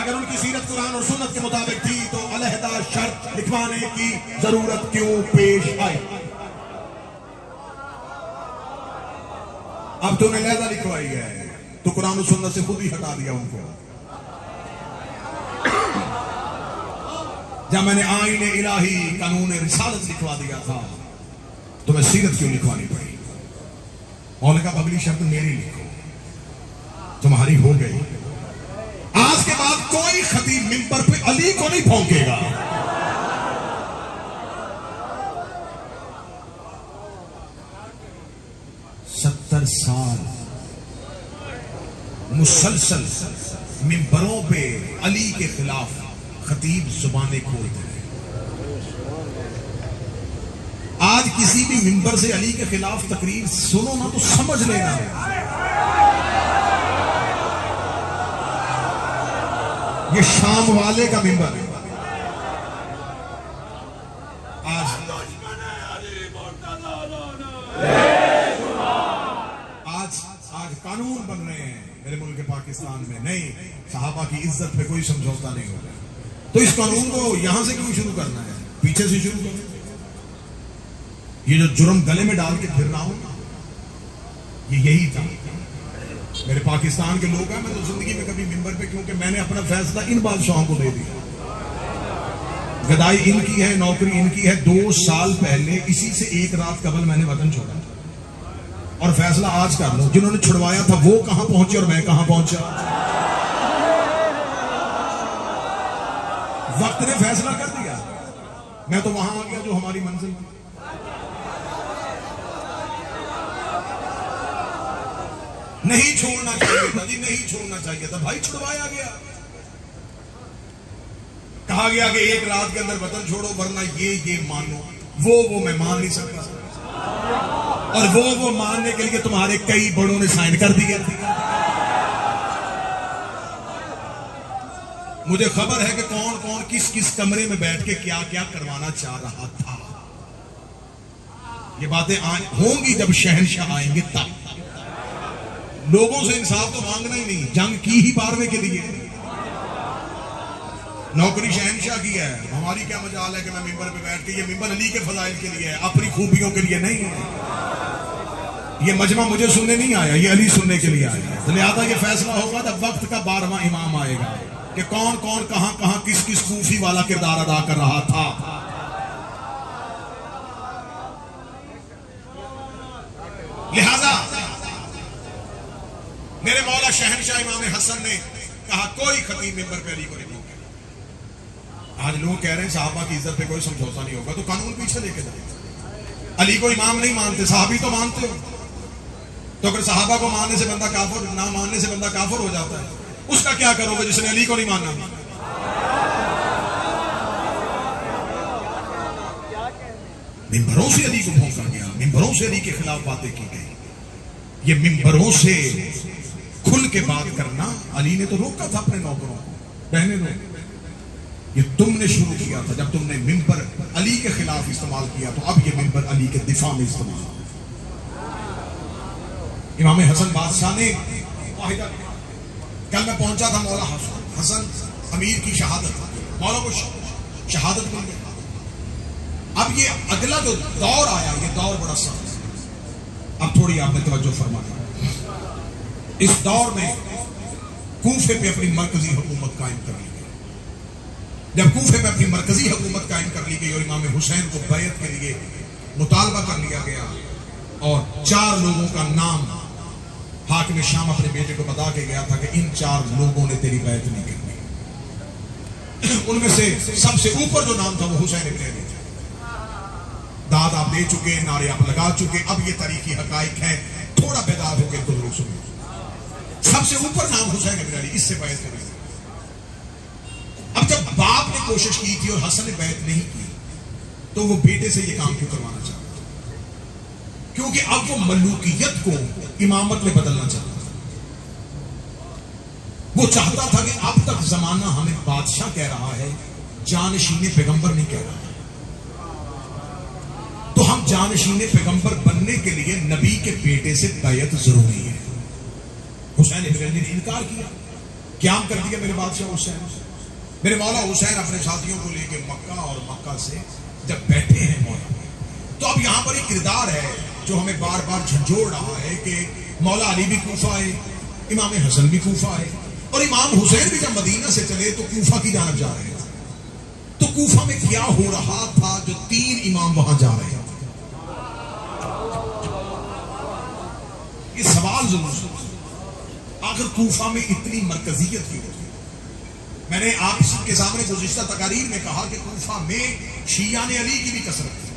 अगर उनकी सीरत कुरान और सुन्नत के मुताबिक थी तो अलहदा शर्त लिखवाने की जरूरत क्यों पेश आई? अब तूने लहदा लिखवाई है तो कुरान और सुन्नत से खुद ही हटा दिया उनको। जब मैंने आईने इलाही कानून रिसालत लिखवा दिया था तो मैं सीरत क्यों लिखवानी पड़ी? मौला का अगली शर्त मेरी लिखो, तुम्हारी हो गई। आज के बाद कोई खतीब मिंबर पे अली को नहीं भौंकेगा। सत्तर साल मुसलसल मिंबरों पे अली के खिलाफ खतीब जुबानें खोलते रहे। आज किसी भी मिंबर से अली के खिलाफ तकरीर सुनो ना तो समझ लेना ये शाम वाले का मिंबर है। आज कानून बन रहे हैं मेरे मुल्क पाकिस्तान में। नहीं, सहाबा की इज्जत पे कोई समझौता नहीं हो रहा। तो इस कानून को यहां से क्यों शुरू करना है? पीछे से शुरू करो। ये जो जुर्म गले में डाल के फिर रहा हूं ये यही था। मेरे पाकिस्तान के लोग हैं, मैं तो जिंदगी में कभी मिंबर पे, क्योंकि मैंने अपना फैसला इन बादशाहों को दे दिया। गदाई इनकी है, नौकरी इनकी है। 2 साल पहले इसी से 1 रात कबल मैंने वतन छोड़ा और फैसला आज कर लो। जिन्होंने छुड़वाया था वो कहां पहुंचे और मैं कहां पहुंचा। वक्त ने फैसला कर दिया, मैं तो वहां आ गया जो हमारी मंजिल थी। नहीं छोड़ना चाहिए था जी, नहीं छोड़ना चाहिए था भाई, छुड़वाया गया। कहा गया कि 1 रात के अंदर वतन छोड़ो वरना ये मानो। वो मैं मान नहीं सकता और वो मानने के लिए तुम्हारे कई बड़ों ने साइन कर दिए। मुझे खबर है कि कौन कौन किस किस कमरे में बैठ के क्या क्या करवाना चाह रहा था। ये बातें होंगी जब शहंशाह आएंगे तब। लोगों से इंसाफ तो मांगना ही नहीं, जंग की ही 12वें के लिए। नौकरी शहंशाह की है, हमारी क्या मजाल है कि मैं मिंबर पे बैठ के, ये मिंबर अली के फजाइल के लिए है, अपनी खूबियों के लिए नहीं है। ये मजमा मुझे सुनने नहीं आया, ये अली सुनने के लिए आया। तो लिहाजा ये फैसला होगा जब वक्त का 12वां इमाम आएगा कि कौन कौन कहां कहां किस किस सूफी वाला किरदार अदा कर रहा था। लिहाजा मेरे मौला शहंशाह इमाम हसन ने कहा कोई खतीब मिंबर पे अली को नहीं भूखे। आज लोग कह रहे हैं साहबा की इज्जत पे कोई समझौता नहीं होगा, तो कानून पीछे लेके जाए। अली को इमाम नहीं मानते, साहबी तो मानते हो। तो अगर साहबा को मानने से बंदा काफिर, ना मानने से बंदा काफिर हो जाता है, उसका क्या करोगे जिसने अली को नहीं माना? मिंबरों से अली को भौंका गया, मिंबरों से अली के खिलाफ बातें की गई। ये मिंबरों से खुल के बात करना अली ने तो रोका था अपने नौकरों को, रहने दो। ये तुमने शुरू किया था जब तुमने मिंबर अली के खिलाफ इस्तेमाल किया, तो अब ये मिंबर अली के दिफा में इस्तेमाल। इमाम हसन बादशाह ने वाहिदा, कल मैं पहुंचा था मौला हसन अमीर की शहादत, मौला को शहादत मिल गई। अब ये अगला जो दौर आया, ये दौर बड़ा सख्त। अब थोड़ी आपने तवज्जो फरमाया। इस दौर में कूफे पे अपनी मरकजी हुकूमत कायम कर ली गई। जब कूफे पे अपनी मरकजी हुकूमत कायम कर ली गई और इमाम हुसैन को बैत के लिए मुतालबा कर लिया गया और 4 लोगों का नाम हाकिम शाम अपने बेटे को बता के गया था कि इन 4 लोगों ने तेरी बैत नहीं करनी। उनमें से सबसे ऊपर जो नाम था वो हुसैन इब्न अली। दाद आप दे चुके, नारे आप लगा चुके, अब ये तारीखी हकाइक है, थोड़ा बेदार होकर तो जरूर सुनिए। सबसे ऊपर नाम हुसैन इब्न अली, इससे बैत करेंगे। अब जब बाप ने कोशिश की थी और हसन ने बैत नहीं की, तो वो बेटे से ये काम क्यों करवाना चाहता? क्योंकि अब वो मलूकियत को इमामत में बदलना चाहता था। वो चाहता था कि अब तक जमाना हमें बादशाह कह रहा है, जानशीने पैगंबर नहीं कह रहा है, तो हम जानशीने पैगंबर बनने के लिए नबी के बेटे से बैत जरूरी है। हुसैन इब्न अली ने इनकार किया। क़याम कर दिया मेरे बादशाह हुसैन। मेरे मौला हुसैन अपने साथियों को लेके मक्का और मक्का से जब बैठे हैं मौला, तो अब यहां पर एक किरदार है जो हमें बार बार झंझोड़ रहा है कि मौला अली भी कूफा है, इमाम हसन भी कूफा है, और इमाम हुसैन भी जब मदीना से चले तो कूफा की जानब जा रहे थे। तो कूफा में क्या हो रहा था जो 3 इमाम वहां जा रहे थे? ये सवाल जरूर, आखिर कूफा में इतनी मरकजियत क्यों? मैंने आप के सामने गुज़िश्ता तकारीर में कहा कि कूफा में शियान अली की भी कसरत थी,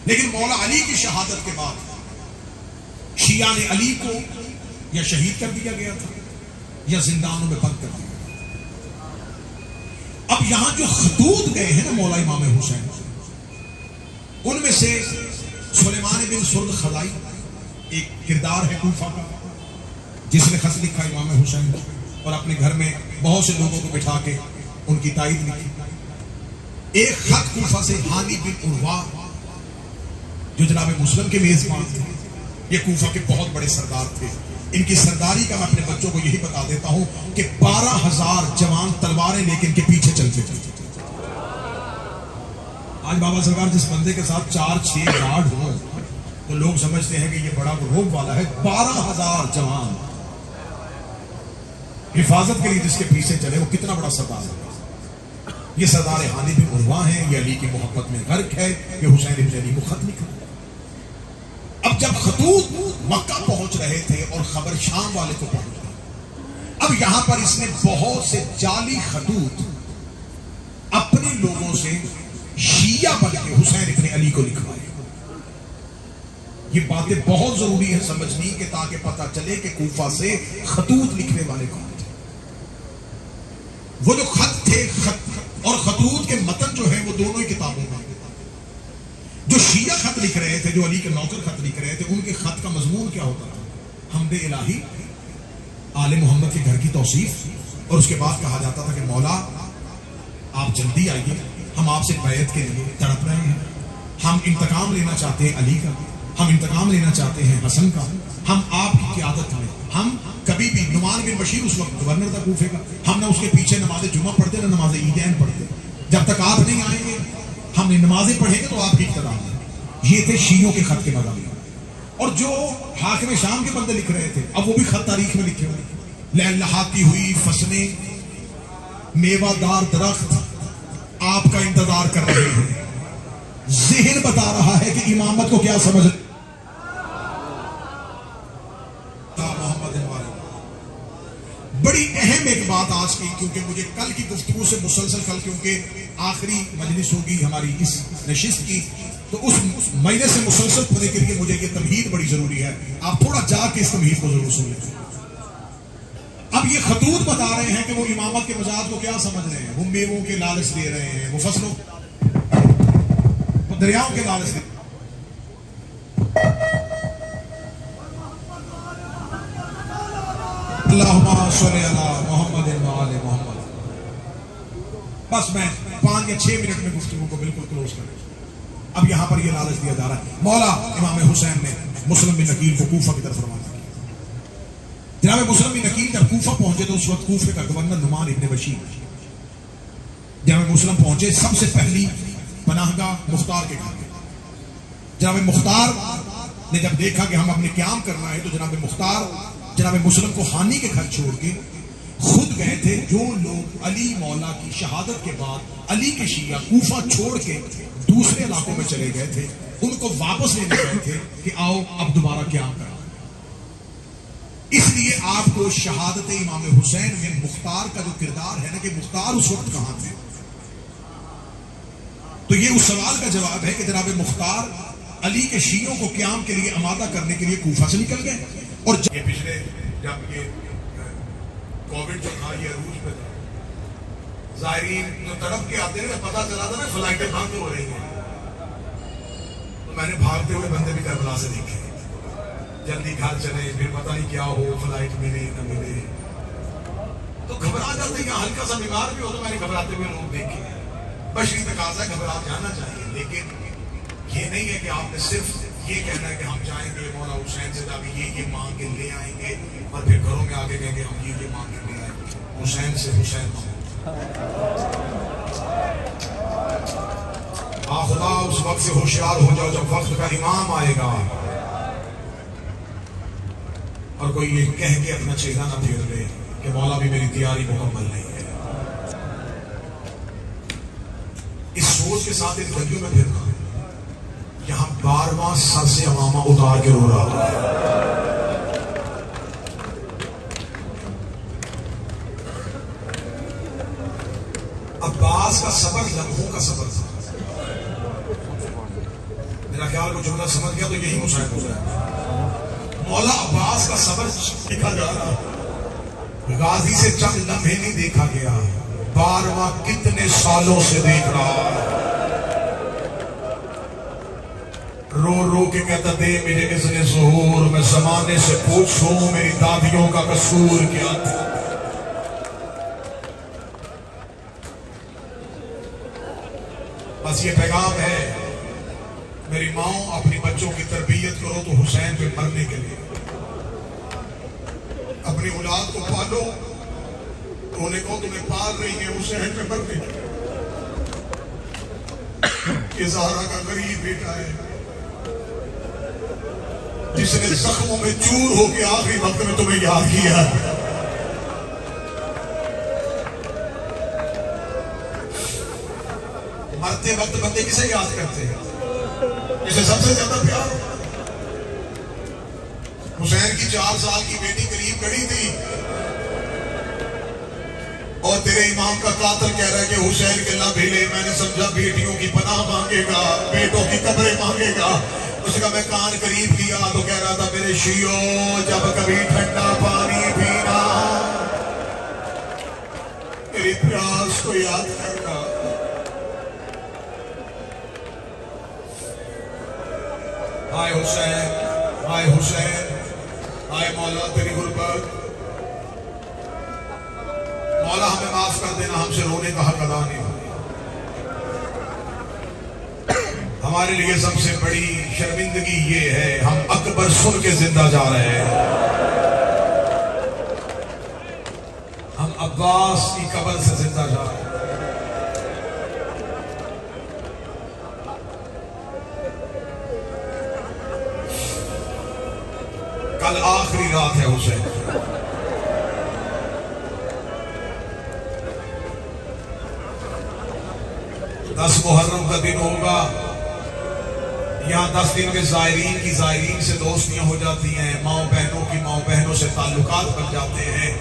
लेकिन मौला अली की शहादत के बाद शियान अली को या शहीद कर दिया गया था या जिंदानों में बंद कर दिया गया। अब यहां जो खतूत गए हैं ना मौला इमाम हुसैन, उनमें से सुलेमान बिन सुर्द खलाई एक किरदार है कूफा का, जिसने खत लिखा इमाम हुसैन और अपने घर में बहुत से लोगों को बिठा के उनकी ताईद लिखी। एक खत कूफा से हानी बिन उर्वा, जो जनाब मुस्लिम के मेजबान थे, ये कूफा के बहुत बड़े सरदार थे। इनकी सरदारी का मैं अपने बच्चों को यही बता देता हूं कि 12,000 जवान तलवारें लेकर इनके पीछे चलते थे। आज बाबा सरकार जिस बंदे के साथ 4-6 गार्ड हो तो लोग समझते हैं कि ये बड़ा रोब वाला है। 12,000 जवान हिफाजत के लिए जिसके पीछे चले, वो कितना बड़ा सरदार है। ये सरदार हानी बिन उर्वा है, ये अली की मोहब्बत में गर्क है, ये हुसैन इब्न अली को खत लिखा। अब जब खतूत मक्का पहुंच रहे थे और खबर शाम वाले को पहुंच गई, अब यहां पर इसने बहुत से जाली खतूत अपने लोगों से शिया बन के हुसैन इब्न अली को लिखवाए। ये बातें बहुत जरूरी है समझनी कि ताकि पता चले कि कूफा से खतूत लिखने वाले कौन थे। वो जो खत थे, खत और खतूत के मतन जो है वो दोनों ही किताबों में। जो शिया खत लिख रहे थे, जो अली के नौकर खत लिख रहे थे, उनके खत का मजमून क्या होता था? हमदे इलाही, आले मोहम्मद के घर की तौसीफ, और उसके बाद कहा जाता था कि मौला आप जल्दी आइए, हम आपसे बैत के लिए तड़प रहे हैं, हम इंतकाम लेना चाहते हैं अली का, हम इंतकाम लेना चाहते हैं हसन का, हम आपकी क़यादत में, हम कभी भी नुमान बिन बशीर उस वक्त गवर्नर था कूफे का, हम ना उसके पीछे नमाज जुमा पढ़ते ना नमाज ईदैन पढ़ते, जब तक आप नहीं आएंगे हमने नमाजें पढ़ेंगे तो आपकी इक़्तिदा है। ये थे शियों के खत के मज़ामी। और जो हाकिम शाम के बंदे लिख रहे थे, अब वो भी खत तारीख में लिखे हुए, लहलहाती हुई फसलें, मेवादार दरख्त आपका इंतजार कर रहे हैं। ज़हन बता रहा है कि इमामत को क्या समझ। बड़ी अहम एक बात आज की, क्योंकि मुझे कल की गुफ्तगू से मुसलसल, कल क्योंकि आखिरी मजलिस होगी हमारी इस नशिस्त की, तो उस महीने से मुसलसल होने के लिए मुझे ये तमहीद बड़ी जरूरी है। आप थोड़ा जाके इस तमहीद को जरूर सुन लें। अब ये खतूत बता रहे हैं कि वो इमामत के मजाज को क्या समझ रहे हैं। वो मेवों के लालच दे रहे हैं, वो फसलों, वो दरियाओं के लालच दे। मोहम्मद। बस मैं 5 या 6 मिनट में गुफ्तगू को बिल्कुल क्लोज करें। अब यहां पर यह लालच दिया जा रहा है। मौला इमाम हुसैन ने मुस्लिम बिन नकील को कूफा की तरफ रवाना किया। जनाब मुस्लिम बिन नकील जब कूफा पहुंचे तो उस वक्त कूफे का गवर्नर नुमान इब्न बशीर, जनाब मुस्लिम पहुंचे सबसे पहली पनाहगाह मुख्तार के घर। जनाब मुख्तार ने जब देखा कि हम अपने क़याम करना है, तो जनाब मुख्तार जनाब मुस्लिम को हानी के घर छोड़ के खुद गए थे। जो लोग अली मौला की शहादत के बाद अली के शिया कूफा छोड़ के दूसरे इलाकों में चले गए थे, उनको वापस लेने गए थे कि आओ अब दोबारा क़याम करना। इसलिए आपको शहादत इमाम हुसैन में मुख्तार का जो किरदार है ना, कि मुख्तार उस वक्त कहां थे, तो ये उस सवाल का जवाब है कि जनाब मुख्तार अली के शियों को क़याम के लिए आमादा करने के लिए कूफा से निकल गए। और ये पिछले जब ये कोविड जो था ये अरूज पे था, ज़ायरीन जो तड़प के आते हैं, पता चला था ना फ्लाइटें बंद हो रही हैं, तो मैंने भागते हुए बंदे भी करबला से देखे, जल्दी घर चले, फिर पता नहीं क्या हो, फ्लाइट मिले न मिले, तो घबरा जाते हैं। हल्का सा बीमार भी हो तो मैंने घबराते हुए लोग देखे। बशरी तकाज़ा घबरा जाना चाहिए, लेकिन ये नहीं है कि आपने सिर्फ ये कहना है कि हम जाएंगे मौला हुसैन से अभी ये मांग के ले आएंगे और फिर घरों में आके कहेंगे हम ये मांग के ले आएंगे। हुसैन से हुसैन खुदा उस वक्त से होशियार हो जाओ जब वक्त का इमाम आएगा और कोई ये कह के अपना चेहरा ना फेर ले कि मौला भी मेरी तैयारी मुकम्मल नहीं है। इस सोच के साथ इन गलियों में फिरना, यहां बार-बार सर से अमामा उतार के रो रहा है। अब्बास का सबर लम्हों का सबर था। मेरा ख्याल को जुमला समझ गया तो यही मुशाहिद हो जाए। मौला अब्बास का सबर देखा जा रहा, गाजी से चंद लम्हे नहीं देखा गया, बारवा कितने सालों से देख रहा। रो रो के कहता दे मेरे इज़्ने ज़ुहूर, मैं ज़माने से पूछूं मेरी दादियों का कसूर क्या था। बस ये पैगाम है, मेरी माँ अपनी बच्चों की तरबियत करो तो हुसैन पे मरने के लिए, अपनी औलाद को पालो तो उन्हें कहो तुम्हें पाल रही है हुसैन पे मरने के लिए। ये ज़हरा का गरीब बेटा है जिसने जख्मों में चूर होकर आखिरी वक्त में तुम्हें याद किया। मरते वक्त बंदे किसे याद करते हैं? जिसे सबसे ज्यादा प्यार। हुसैन की 4 साल की बेटी करीब खड़ी थी और तेरे इमाम का कातिल कह रहा है कि हुसैन के लबे ले। मैंने समझा बेटियों की पनाह मांगेगा, बेटों की कब्रें मांगेगा। उसका मैं कान करीब किया तो कह रहा था मेरे शियो जब कभी ठंडा पानी पीना मेरी प्यास को याद करना। हाय हुसैन, हाय हुसैन, हाय मौला तेरी गुरबत। मौला हमें माफ कर देना, हमसे रोने का हक अदा नहीं हो। हमारे लिए सबसे बड़ी शर्मिंदगी ये है हम अकबर सुन के जिंदा जा रहे हैं। हम अब्बास की कब्र से जिंदा जा रहे हैं। कल आखिरी रात है हुसैन। 10 मुहर्रम का दिन होगा। यहाँ 10 दिन में ज़ायरीन से दोस्तियां हो जाती हैं, माओ बहनों की माओ बहनों से ताल्लुकात बन जाते हैं।